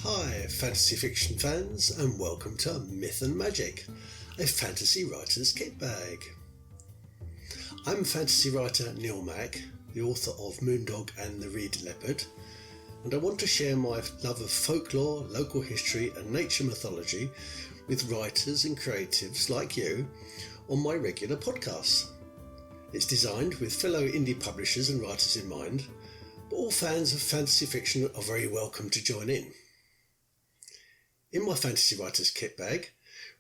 Hi fantasy fiction fans, and welcome to Myth and Magic, a fantasy writer's kit bag. I'm fantasy writer Neil Mack, the author of Moondog and the Red Leopard, and I want to share my love of folklore, local history and nature mythology with writers and creatives like you on my regular podcasts. It's designed with fellow indie publishers and writers in mind, but all fans of fantasy fiction are very welcome to join in. In my fantasy writer's kit bag,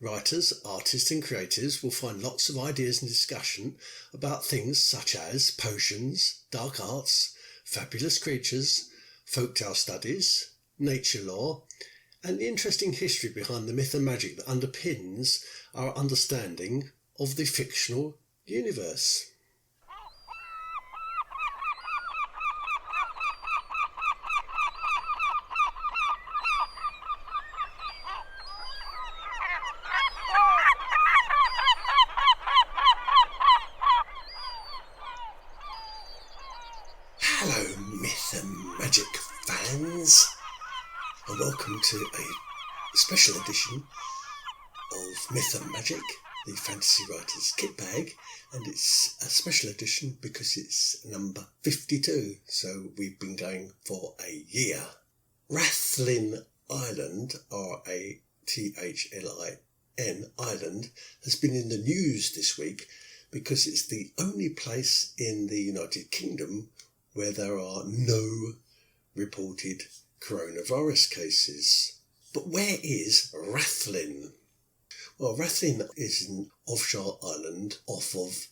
writers, artists and creatives will find lots of ideas and discussion about things such as potions, dark arts, fabulous creatures, folktale studies, nature lore, and the interesting history behind the myth and magic that underpins our understanding of the fictional universe. Hello Myth and Magic fans, and welcome to a special edition of Myth and Magic, the Fantasy Writer's Kit Bag, and it's a special edition because it's number 52, so we've been going for a year. Rathlin Island, R-A-T-H-L-I-N Island, has been in the news this week because it's the only place in the United Kingdom where there are no reported coronavirus cases. But where is Rathlin? Well, Rathlin is an offshore island off of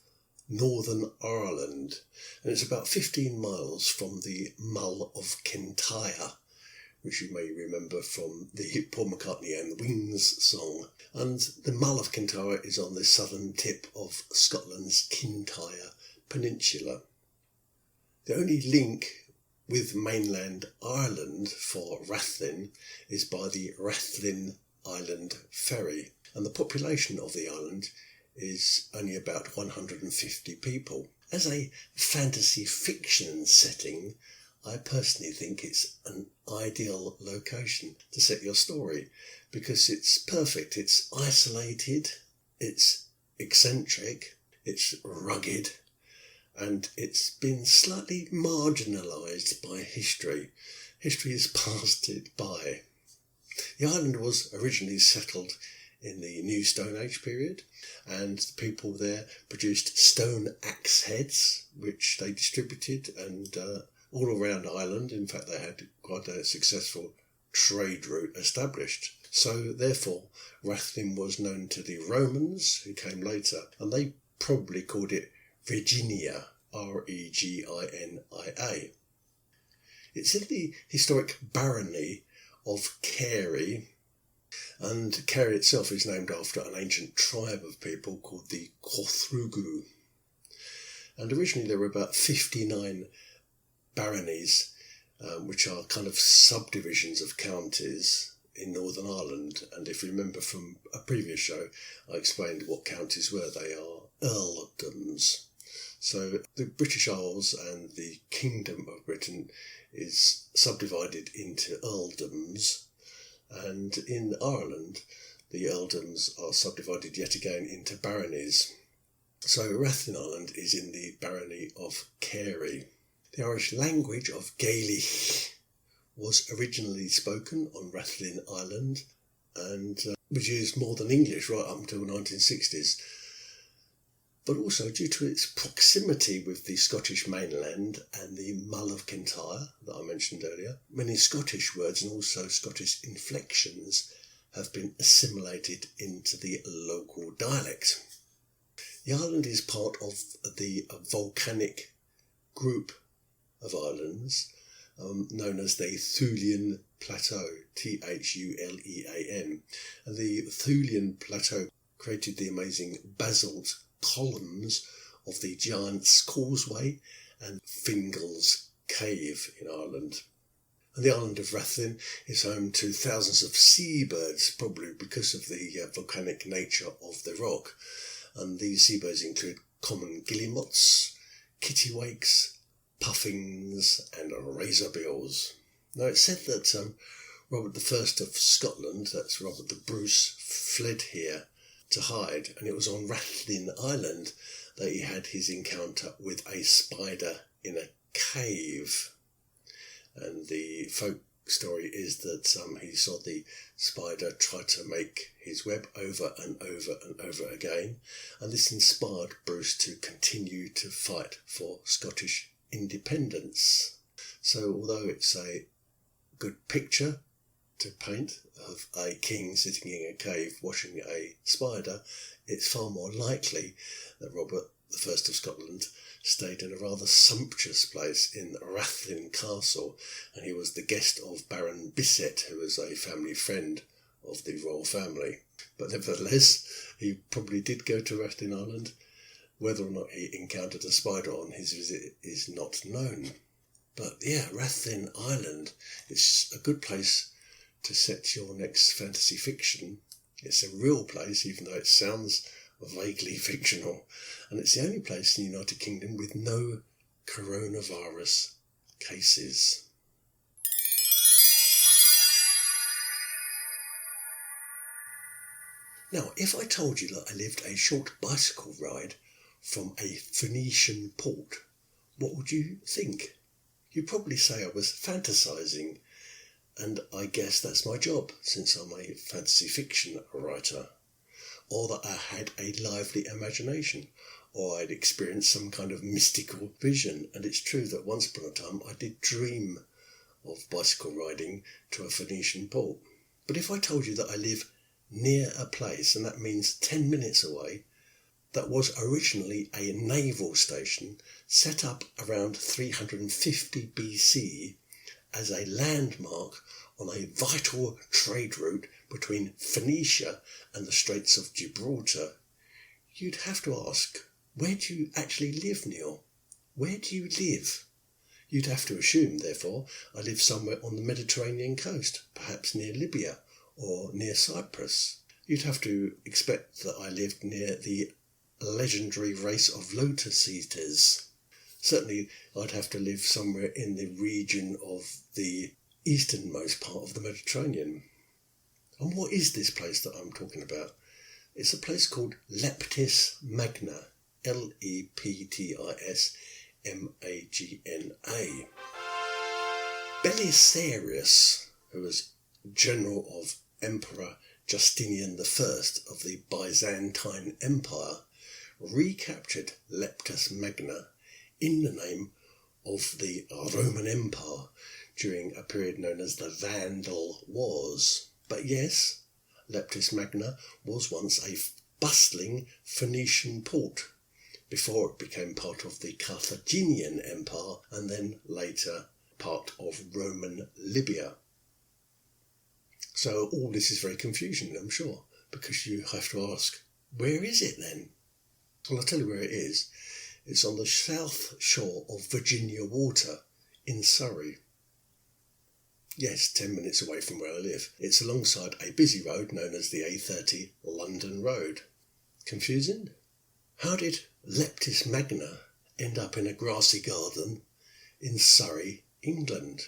Northern Ireland, and it's about 15 miles from the Mull of Kintyre, which you may remember from the Paul McCartney and the Wings song. And the Mull of Kintyre is on the southern tip of Scotland's Kintyre Peninsula. The only link with mainland Ireland for Rathlin is by the Rathlin Island ferry, and the population of the island is only about 150 people. As a fantasy fiction setting, I personally think it's an ideal location to set your story because it's perfect. It's isolated, it's eccentric, it's rugged, and it's been slightly marginalised by history. History has passed it by. The island was originally settled in the New Stone Age period, and the people there produced stone axe heads, which they distributed and all around Ireland. In fact, they had quite a successful trade route established. So therefore, Rathlin was known to the Romans, who came later, and they probably called it Virginia, R-E-G-I-N-I-A. It's in the historic barony of Carey, and Carey itself is named after an ancient tribe of people called the Corthrugu. And originally there were about 59 baronies, which are kind of subdivisions of counties in Northern Ireland. And if you remember from a previous show, I explained what counties were. They are earldoms. So the British Isles and the Kingdom of Britain is subdivided into earldoms, and in Ireland the earldoms are subdivided yet again into baronies. So Rathlin Island is in the barony of Carey. The Irish language of Gaelic was originally spoken on Rathlin Island and was used more than English right up until the 1960s. But also due to its proximity with the Scottish mainland and the Mull of Kintyre that I mentioned earlier, many Scottish words and also Scottish inflections have been assimilated into the local dialect. The island is part of the volcanic group of islands known as the Thulian Plateau, Thulean. And the Thulian Plateau created the amazing basalt columns of the Giant's Causeway and Fingal's Cave in Ireland. And the island of Rathlin is home to thousands of seabirds, probably because of the volcanic nature of the rock. And these seabirds include common guillemots, kittiwakes, puffins and razorbills. Now it's said that Robert I of Scotland, that's Robert the Bruce, fled here to hide, and it was on Rathlin Island that he had his encounter with a spider in a cave. And the folk story is that he saw the spider try to make his web over and over and over again, and this inspired Bruce to continue to fight for Scottish independence. So although it's a good picture to paint of a king sitting in a cave watching a spider, it's far more likely that Robert I of Scotland stayed in a rather sumptuous place in Rathlin Castle, and he was the guest of Baron Bisset, who was a family friend of the royal family. But nevertheless, he probably did go to Rathlin Island. Whether or not he encountered a spider on his visit is not known. But yeah, Rathlin Island is a good place to set your next fantasy fiction. It's a real place, even though it sounds vaguely fictional, and it's the only place in the United Kingdom with no coronavirus cases. Now, if I told you that I lived a short bicycle ride from a Phoenician port, what would you think? You'd probably say I was fantasising, and I guess that's my job, since I'm a fantasy fiction writer. Or that I had a lively imagination, or I'd experienced some kind of mystical vision. And it's true that once upon a time I did dream of bicycle riding to a Phoenician port. But if I told you that I live near a place, and that means 10 minutes away, that was originally a naval station set up around 350 BC as a landmark on a vital trade route between Phoenicia and the Straits of Gibraltar, you'd have to ask, where do you actually live, Neil? Where do you live? You'd have to assume, therefore, I live somewhere on the Mediterranean coast, perhaps near Libya or near Cyprus. You'd have to expect that I lived near the legendary race of lotus eaters. Certainly, I'd have to live somewhere in the region of the easternmost part of the Mediterranean. And what is this place that I'm talking about? It's a place called Leptis Magna, Leptis Magna. Belisarius, who was general of Emperor Justinian I of the Byzantine Empire, recaptured Leptis Magna in the name of the Roman Empire during a period known as the Vandal Wars. But yes, Leptis Magna was once a bustling Phoenician port before it became part of the Carthaginian Empire and then later part of Roman Libya. So all this is very confusing, I'm sure, because you have to ask, where is it then? Well, I'll tell you where it is. It's on the south shore of Virginia Water in Surrey. Yes, 10 minutes away from where I live. It's alongside a busy road known as the A30 London Road. Confusing? How did Leptis Magna end up in a grassy garden in Surrey, England?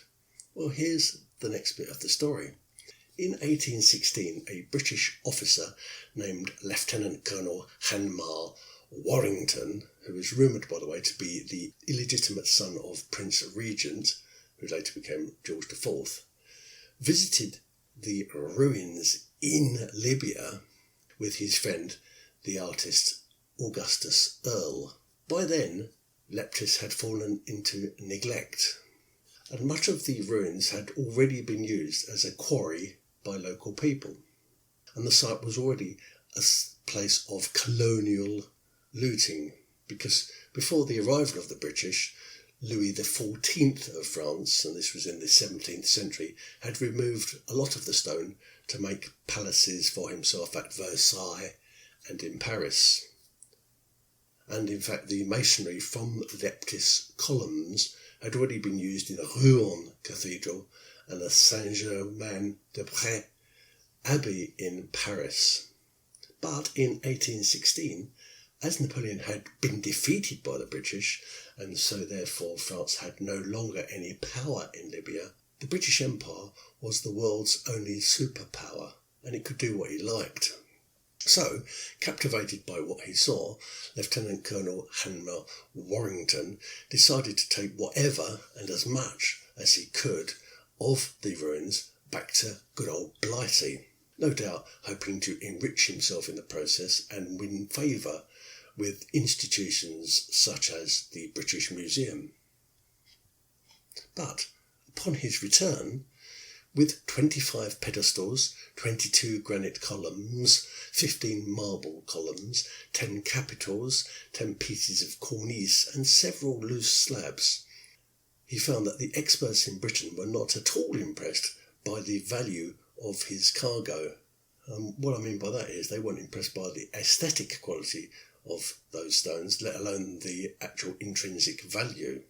Well, here's the next bit of the story. In 1816, a British officer named Lieutenant Colonel Hanmar Warrington, who was rumoured, by the way, to be the illegitimate son of Prince Regent, who later became George IV, visited the ruins in Libya with his friend, the artist Augustus Earl. By then, Leptis had fallen into neglect, and much of the ruins had already been used as a quarry by local people, and the site was already a place of colonial looting, because before the arrival of the British, Louis XIV of France, and this was in the 17th century, had removed a lot of the stone to make palaces for himself at Versailles and in Paris. And in fact, the masonry from Leptis columns had already been used in Rouen Cathedral and the Saint-Germain-des-Prés Abbey in Paris. But in 1816, as Napoleon had been defeated by the British, and so therefore France had no longer any power in Libya, The British Empire was the world's only superpower, and it could do what it liked. So, captivated by what he saw, Lieutenant Colonel Hanmer Warrington decided to take whatever and as much as he could of the ruins back to good old Blighty, no doubt hoping to enrich himself in the process and win favour with institutions such as the British Museum. But upon his return, with 25 pedestals, 22 granite columns, 15 marble columns, 10 capitals, 10 pieces of cornice and several loose slabs, he found that the experts in Britain were not at all impressed by the value of his cargo. What I mean by that is they weren't impressed by the aesthetic quality of those stones, let alone the actual intrinsic value.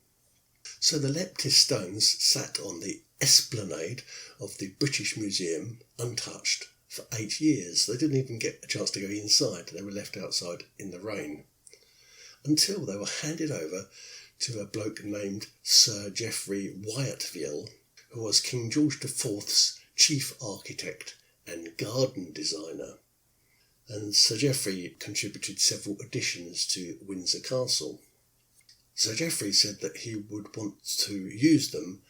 So the Leptis stones sat on the esplanade of the British Museum untouched for 8 years. They didn't even get a chance to go inside. They were left outside in the rain until they were handed over to a bloke named Sir Geoffrey Wyatville, who was King George IV's chief architect and garden designer. And Sir Geoffrey contributed several additions to Windsor Castle. Sir Geoffrey said that he would want to use them,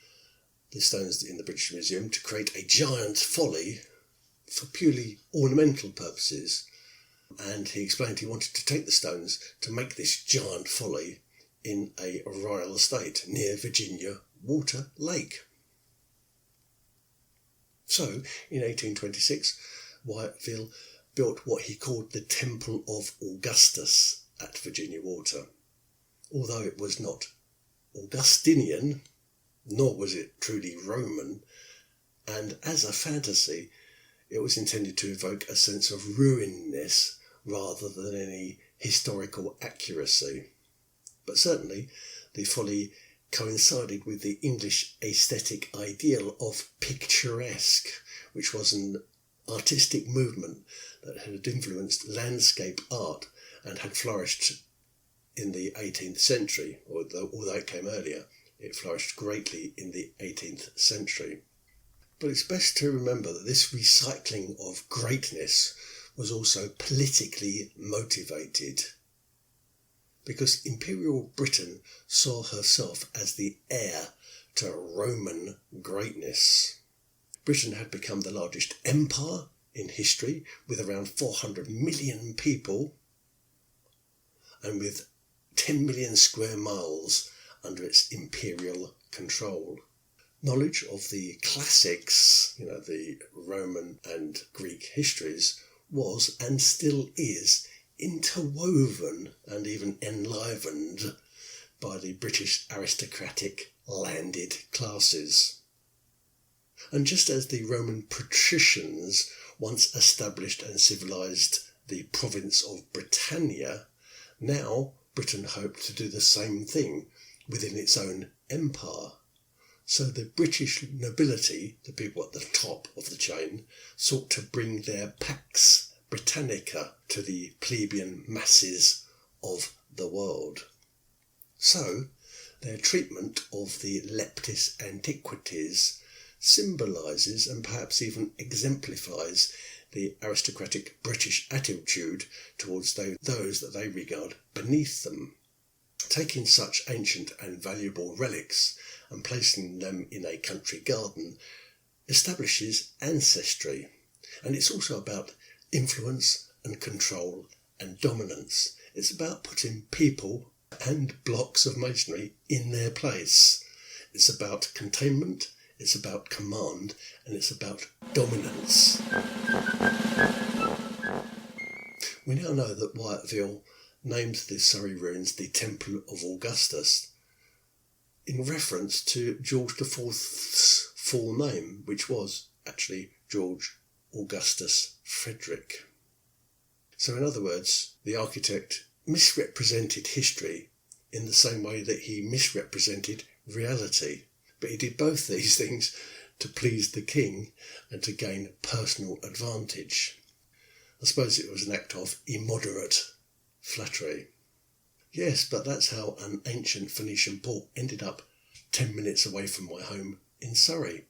the stones in the British Museum, to create a giant folly for purely ornamental purposes. And he explained he wanted to take the stones to make this giant folly in a royal estate near Virginia Water Lake. So, in 1826, Wyatville built what he called the Temple of Augustus at Virginia Water. Although it was not Augustinian, nor was it truly Roman, and as a fantasy, it was intended to evoke a sense of ruinness rather than any historical accuracy. But certainly, the folly coincided with the English aesthetic ideal of picturesque, which was an artistic movement that had influenced landscape art and had flourished in the 18th century, although it came earlier, it flourished greatly in the 18th century. But it's best to remember that this recycling of greatness was also politically motivated, because Imperial Britain saw herself as the heir to Roman greatness. Britain had become the largest empire in history, with around 400 million people, and with 10 million square miles under its imperial control. Knowledge of the classics, the Roman and Greek histories, was and still is interwoven and even enlivened by the British aristocratic landed classes. And just as the Roman patricians once established and civilised the province of Britannia, now Britain hoped to do the same thing within its own empire. So the British nobility, the people at the top of the chain, sought to bring their Pax Britannica to the plebeian masses of the world. So their treatment of the Leptis antiquities symbolises and perhaps even exemplifies the aristocratic British attitude towards those that they regard beneath them. Taking such ancient and valuable relics and placing them in a country garden establishes ancestry, and it's also about influence and control and dominance. It's about putting people and blocks of masonry in their place. It's about containment, it's about command, and it's about dominance. We now know that Wyatville named the Surrey ruins the Temple of Augustus in reference to George IV's full name, which was actually George Augustus Frederick. So in other words, the architect misrepresented history in the same way that he misrepresented reality. But he did both these things to please the king and to gain personal advantage. I suppose it was an act of immoderate flattery. Yes, but that's how an ancient Phoenician port ended up 10 minutes away from my home in Surrey.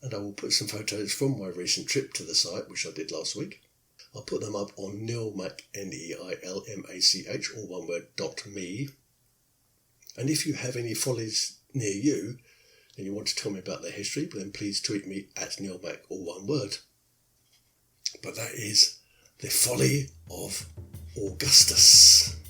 And I will put some photos from my recent trip to the site, which I did last week. I'll put them up on neilmach, Neilmach, all one word, .me. And if you have any follies near you and you want to tell me about their history, then please tweet me at neilmach, all one word. But that is the Folly of Augustus.